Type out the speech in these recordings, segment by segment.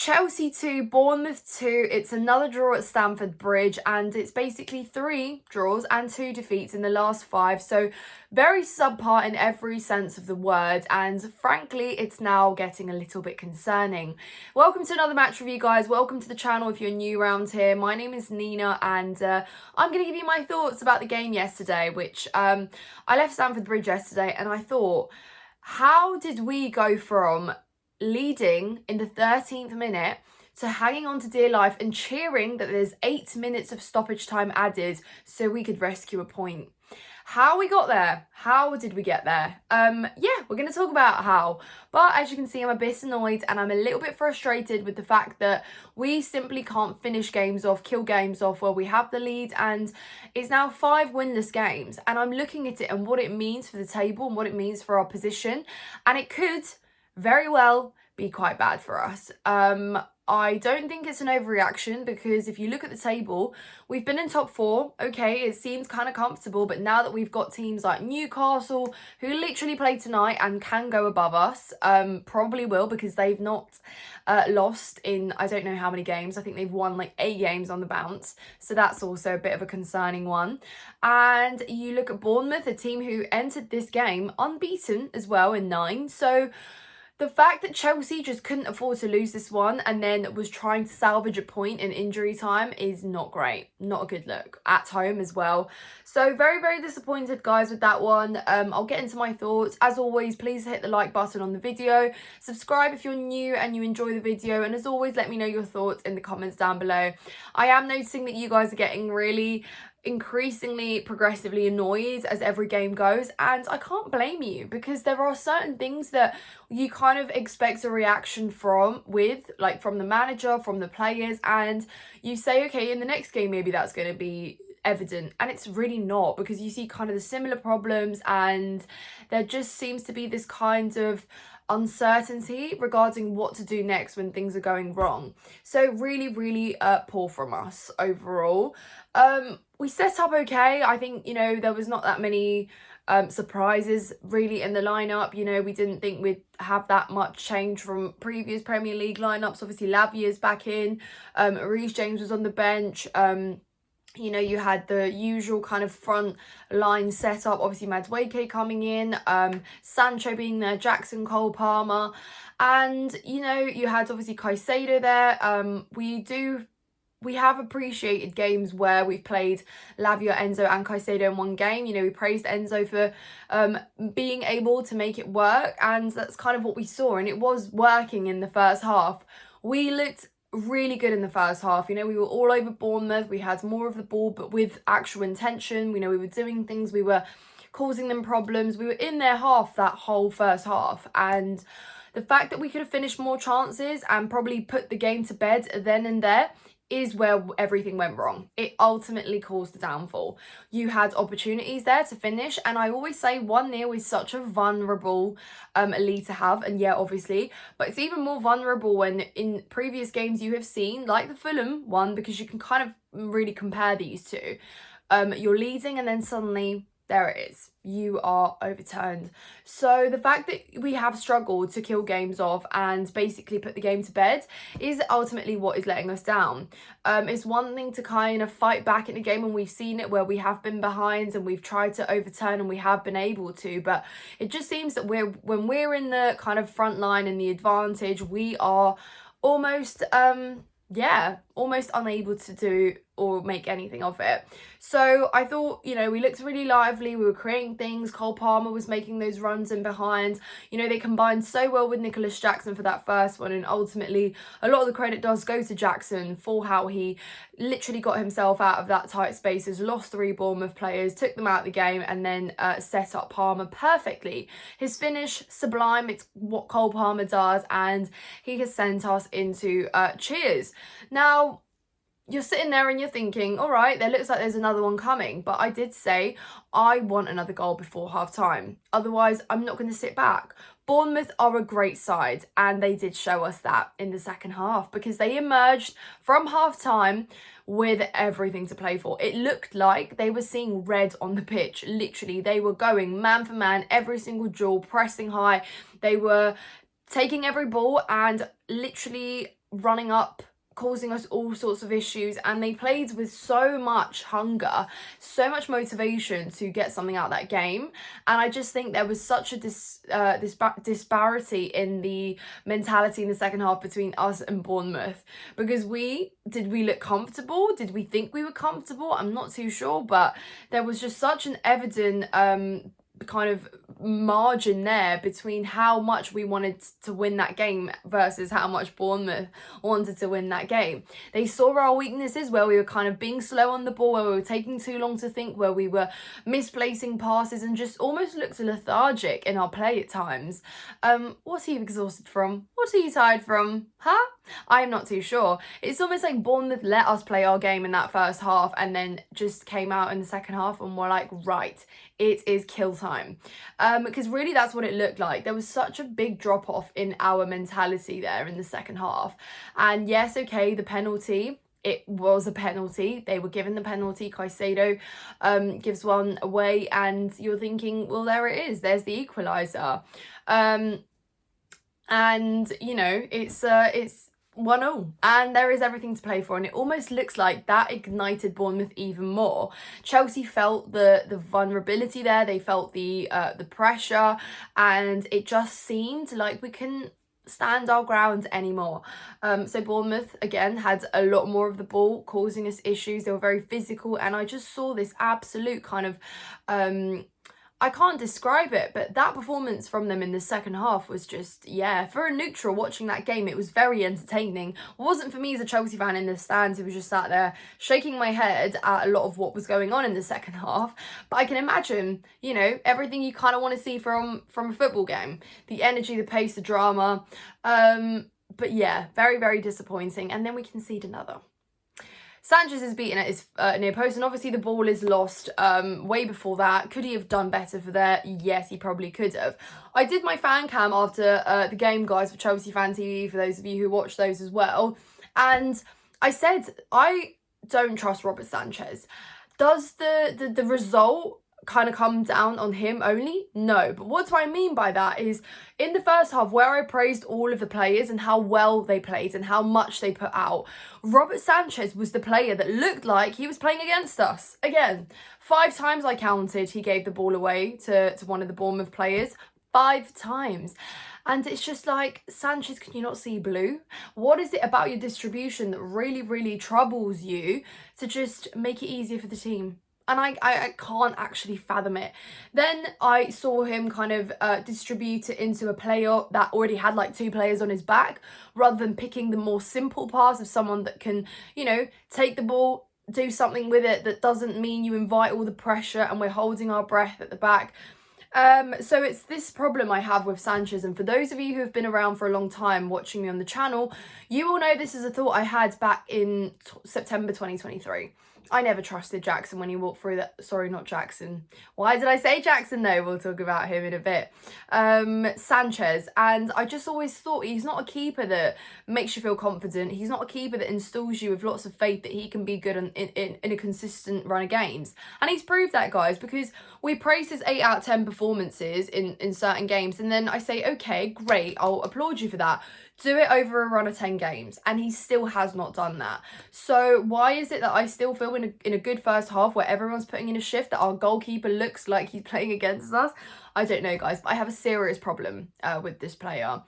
Chelsea 2, Bournemouth 2. It's another draw at Stamford Bridge, and it's basically 3 draws and 2 defeats in the last 5. So very subpar in every sense of the word, and frankly, it's now getting a little bit concerning. Welcome to another match review, guys. Welcome to the channel if you're new around here. My name is Nina, and I'm going to give you my thoughts about the game yesterday, which I left Stamford Bridge yesterday, and I thought, how did we go from leading in the 13th minute to hanging on to dear life and cheering that there's 8 minutes of stoppage time added so we could rescue a point? How we got there? How did we get there? Yeah, we're going to talk about how. But as you can see, I'm a bit annoyed and I'm a little bit frustrated with the fact that we simply can't finish games off, kill games off where we have the lead, and it's now 5 winless games. And I'm looking at it and what it means for the table and what it means for our position. And it could very well be quite bad for us. I don't think it's an overreaction, because if you look at the table, we've been in top 4. Okay, it seems kind of comfortable, but now that we've got teams like Newcastle, who literally play tonight and can go above us, probably will, because they've not lost in I don't know how many games. I think they've won like 8 games on the bounce, so that's also a bit of a concerning one. And you look at Bournemouth, a team who entered this game unbeaten as well in 9. So the fact that Chelsea just couldn't afford to lose this one and then was trying to salvage a point in injury time is not great. Not a good look. At home as well. So very, very disappointed, guys, with that one. I'll get into my thoughts. As always, please hit the like button on the video. Subscribe if you're new and you enjoy the video. And as always, let me know your thoughts in the comments down below. I am noticing that you guys are getting really increasingly progressively annoyed as every game goes, and I can't blame you, because there are certain things that you kind of expect a reaction from the manager, from the players, and you say, okay, in the next game maybe that's going to be evident, and it's really not, because you see kind of the similar problems, and there just seems to be this kind of uncertainty regarding what to do next when things are going wrong. So really, really poor from us overall. We set up okay. I think, there was not that many surprises really in the lineup. We didn't think we'd have that much change from previous Premier League lineups. Obviously, Lavia's back in. Reece James was on the bench. You had the usual kind of front line setup. Obviously, Madueke coming in, Sancho being there, Jackson, colepalmer, and, you had obviously Caicedo there. We have appreciated games where we've played Lavia, Enzo and Caicedo in one game. We praised Enzo for being able to make it work, and that's kind of what we saw, and it was working in the first half. We looked really good in the first half. We were all over Bournemouth. We had more of the ball, but with actual intention. We were doing things, we were causing them problems. We were in their half that whole first half, and the fact that we could have finished more chances and probably put the game to bed then and there is where everything went wrong. It ultimately caused the downfall. You had opportunities there to finish, and I always say 1-0 is such a vulnerable lead to have, and yeah, obviously, but it's even more vulnerable when in previous games you have seen, like the Fulham one, because you can kind of really compare these two. You're leading and then suddenly there it is. You are overturned. So the fact that we have struggled to kill games off and basically put the game to bed is ultimately what is letting us down. It's one thing to kind of fight back in a game, and we've seen it where we have been behind and we've tried to overturn and we have been able to, but it just seems that when we're in the kind of front line and the advantage, we are almost almost unable to do or make anything of it. So I thought, we looked really lively. We were creating things. colepalmer was making those runs in behind. They combined so well with Nicholas Jackson for that first one, and ultimately a lot of the credit does go to Jackson for how he literally got himself out of that tight spaces, lost 3 Bournemouth players, took them out of the game, and then set up Palmer perfectly. His finish, sublime. It's what colepalmer does, and he has sent us into cheers. Now, you're sitting there and you're thinking, all right, there looks like there's another one coming. But I did say I want another goal before half time. Otherwise, I'm not going to sit back. Bournemouth are a great side, and they did show us that in the second half, because they emerged from half time with everything to play for. It looked like they were seeing red on the pitch. Literally, they were going man for man, every single duel, pressing high. They were taking every ball and literally running up, causing us all sorts of issues, and they played with so much hunger, so much motivation to get something out of that game. And I just think there was such a disparity in the mentality in the second half between us and Bournemouth, because did we look comfortable? Did we think we were comfortable? I'm not too sure, but there was just such an evident kind of margin there between how much we wanted to win that game versus how much Bournemouth wanted to win that game. They saw our weaknesses, where we were kind of being slow on the ball, where we were taking too long to think, where we were misplacing passes and just almost looked lethargic in our play at times. What are you exhausted from? What are you tired from? Huh? I'm not too sure. It's almost like Bournemouth let us play our game in that first half and then just came out in the second half and were like, right, it is kill time. Because really that's what it looked like. There was such a big drop off in our mentality there in the second half. And yes, okay, the penalty, it was a penalty. They were given the penalty. Caicedo gives one away, and you're thinking, well, there it is. There's the equaliser. And you know, it's 1-0, and there is everything to play for, and it almost looks like that ignited Bournemouth even more. Chelsea felt the vulnerability there, they felt the pressure, and it just seemed like we couldn't stand our ground anymore. So Bournemouth again had a lot more of the ball, causing us issues. They were very physical, and I just saw this absolute kind of I can't describe it, but that performance from them in the second half was just, yeah, for a neutral watching that game, it was very entertaining. It wasn't for me as a Chelsea fan in the stands who was just sat there shaking my head at a lot of what was going on in the second half. But I can imagine, you know, everything you kind of want to see from a football game. The energy, the pace, the drama. But yeah, very, very disappointing. And then we concede another. Sanchez is beaten at his near post, and obviously the ball is lost way before that. Could he have done better for that? Yes, he probably could have. I did my fan cam after the game, guys, for Chelsea Fan TV, for those of you who watch those as well. And I said, I don't trust Robert Sanchez. Does the result kind of come down on him only? No. But what do I mean by that is, in the first half, where I praised all of the players and how well they played and how much they put out, Robert Sanchez was the player that looked like he was playing against us. Again, 5 times I counted he gave the ball away to one of the Bournemouth players. 5 times. And it's just like, Sanchez, can you not see blue? What is it about your distribution that really, really troubles you to just make it easier for the team? And I can't actually fathom it. Then I saw him kind of distribute it into a player that already had like 2 players on his back, rather than picking the more simple pass of someone that can, you know, take the ball, do something with it that doesn't mean you invite all the pressure and we're holding our breath at the back. So it's this problem I have with Sanchez, and for those of you who have been around for a long time watching me on the channel, you will know this is a thought I had back in September 2023. I never trusted Jackson when he walked through that. Sorry, not Jackson. Why did I say Jackson though? We'll talk about him in a bit. Sanchez. And I just always thought he's not a keeper that makes you feel confident. He's not a keeper that instills you with lots of faith that he can be good in a consistent run of games. And he's proved that, guys, because we praise his 8 out of 10 performances in certain games. And then I say, okay, great, I'll applaud you for that. Do it over a run of 10 games, and he still has not done that. So why is it that I still feel in a good first half where everyone's putting in a shift that our goalkeeper looks like he's playing against us? I don't know, guys, but I have a serious problem with this player.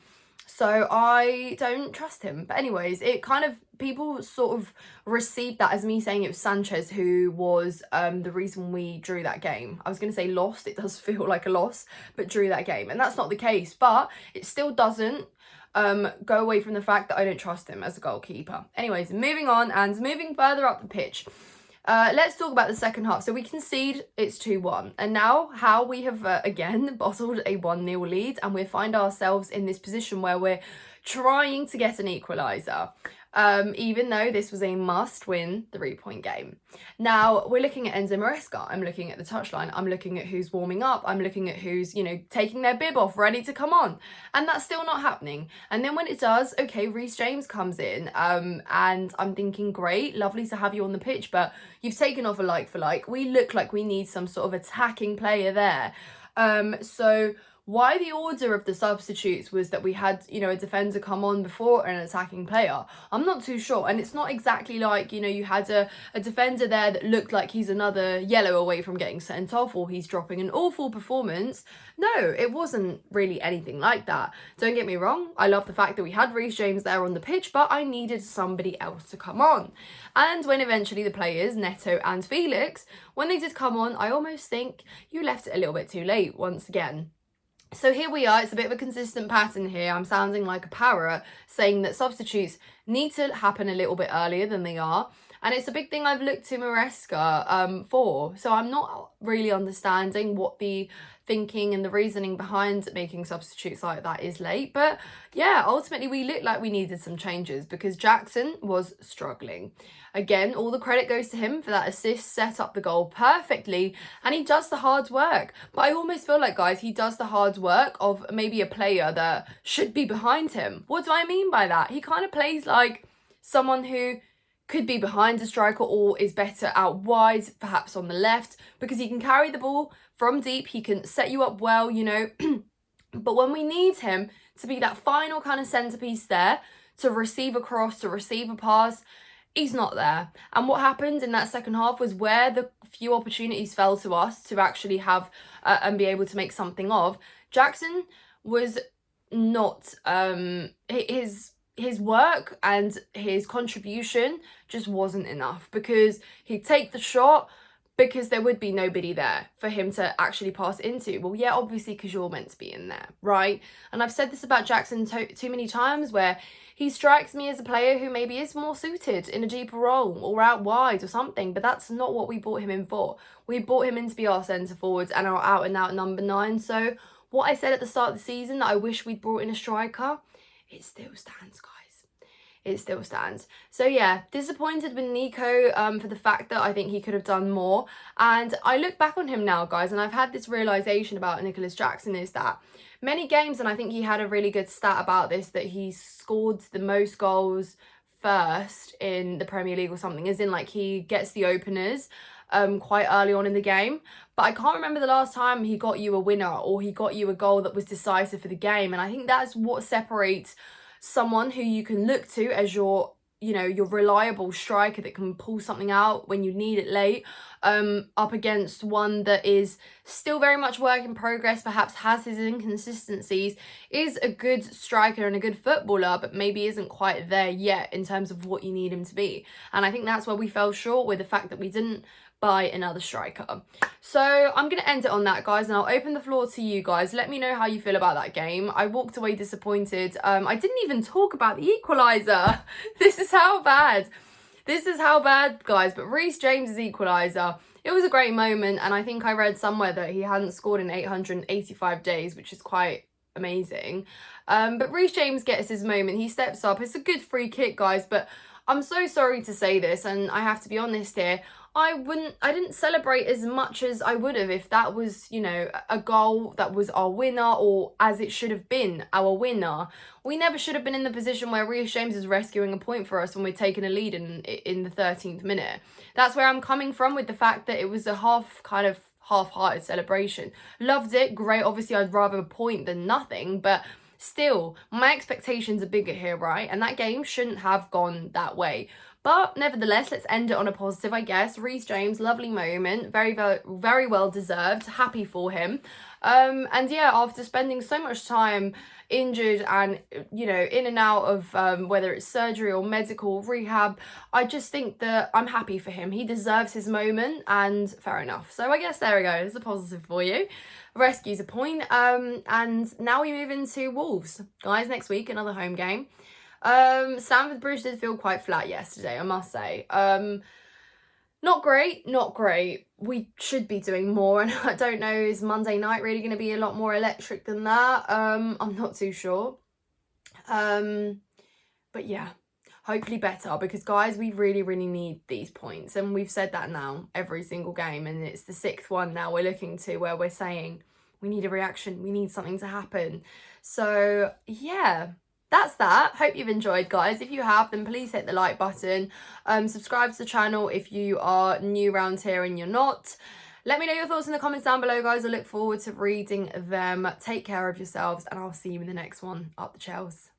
So I don't trust him. But anyways, it kind of, people sort of received that as me saying it was Sanchez who was the reason we drew that game. I was going to say lost. It does feel like a loss, but drew that game. And that's not the case. But it still doesn't go away from the fact that I don't trust him as a goalkeeper. Anyways, moving on and moving further up the pitch. Let's talk about the second half. So we concede, it's 2-1. And now how we have, again, bottled a 1-0 lead, and we find ourselves in this position where we're trying to get an equaliser. Even though this was a must-win 3-point game. Now, we're looking at Enzo Maresca. I'm looking at the touchline. I'm looking at who's warming up. I'm looking at who's, you know, taking their bib off, ready to come on. And that's still not happening. And then when it does, okay, Reece James comes in. And I'm thinking, great, lovely to have you on the pitch, but you've taken off a like for like. We look like we need some sort of attacking player there. So why the order of the substitutes was that we had, you know, a defender come on before an attacking player. I'm not too sure. And it's not exactly like, you know, you had a defender there that looked like he's another yellow away from getting sent off or he's dropping an awful performance. No, it wasn't really anything like that. Don't get me wrong, I love the fact that we had Reece James there on the pitch, but I needed somebody else to come on. And when eventually the players, Neto and Felix, when they did come on, I almost think you left it a little bit too late once again. So here we are, it's a bit of a consistent pattern here. I'm sounding like a parrot saying that substitutes need to happen a little bit earlier than they are. And it's a big thing I've looked to Maresca for. So I'm not really understanding what the thinking and the reasoning behind making substitutes like that is late. But yeah, ultimately we looked like we needed some changes because Jackson was struggling. Again, all the credit goes to him for that assist, set up the goal perfectly, and he does the hard work. But I almost feel like, guys, he does the hard work of maybe a player that should be behind him. What do I mean by that? He kind of plays like someone who could be behind a striker or is better out wide, perhaps on the left, because he can carry the ball from deep, he can set you up well, you know. But when we need him to be that final kind of centrepiece there, to receive a cross, to receive a pass, he's not there. And what happened in that second half was where the few opportunities fell to us to actually have and be able to make something of. Jackson was not, his work and his contribution just wasn't enough, because he'd take the shot because there would be nobody there for him to actually pass into. Well, yeah, obviously, because you're meant to be in there, right? And I've said this about Jackson too many times, where he strikes me as a player who maybe is more suited in a deeper role or out wide or something, but that's not what we brought him in for. We brought him in to be our centre forwards and our out and out number 9. So what I said at the start of the season, that I wish we'd brought in a striker, it still stands, guys. It still stands. So yeah, disappointed with Nico for the fact that I think he could have done more. And I look back on him now, guys, and I've had this realisation about Nicholas Jackson, is that many games, and I think he had a really good stat about this, that he scored the most goals first in the Premier League or something, as in like he gets the openers quite early on in the game. But I can't remember the last time he got you a winner or he got you a goal that was decisive for the game. And I think that's what separates someone who you can look to as your, you know, your reliable striker that can pull something out when you need it late, up against one that is still very much work in progress, perhaps has his inconsistencies, is a good striker and a good footballer, but maybe isn't quite there yet in terms of what you need him to be. And I think that's where we fell short, with the fact that we didn't buy another striker. So I'm going to end it on that, guys, and I'll open the floor to you guys. Let me know how you feel about that game. I walked away disappointed. I didn't even talk about the equaliser. This is how bad, guys. But Reece James' equaliser, it was a great moment, and I think I read somewhere that he hadn't scored in 885 days, which is quite amazing. But Reece James gets his moment. He steps up. It's a good free kick, guys, but I'm so sorry to say this, and I have to be honest here, I didn't celebrate as much as I would have if that was, you know, a goal that was our winner, or as it should have been our winner. We never should have been in the position where Reece James is rescuing a point for us when we're taking a lead in the 13th minute. That's where I'm coming from with the fact that it was a half-hearted celebration. Loved it, great. Obviously, I'd rather a point than nothing, but still, my expectations are bigger here, right? And that game shouldn't have gone that way. But nevertheless, let's end it on a positive, I guess. Reece James, lovely moment, very well deserved, happy for him. And yeah, after spending so much time injured and, you know, in and out of whether it's surgery or medical rehab, I just think that I'm happy for him. He deserves his moment, and fair enough. So I guess there we go, there's a positive for you. Rescues a point. And now we move into Wolves. Guys, next week, another home game. Stamford Bridge did feel quite flat yesterday, I must say. Not great. We should be doing more, and I don't know, is Monday night really going to be a lot more electric than that? I'm not too sure. But yeah, hopefully better, because guys, we really need these points, and we've said that now every single game, and it's the 6th one now we're looking to where we're saying we need a reaction, we need something to happen. So yeah, that's that. Hope you've enjoyed, guys. If you have, then please hit the like button. Subscribe to the channel if you are new around here and you're not. Let me know your thoughts in the comments down below, guys. I look forward to reading them. Take care of yourselves, and I'll see you in the next one. Up the Chels.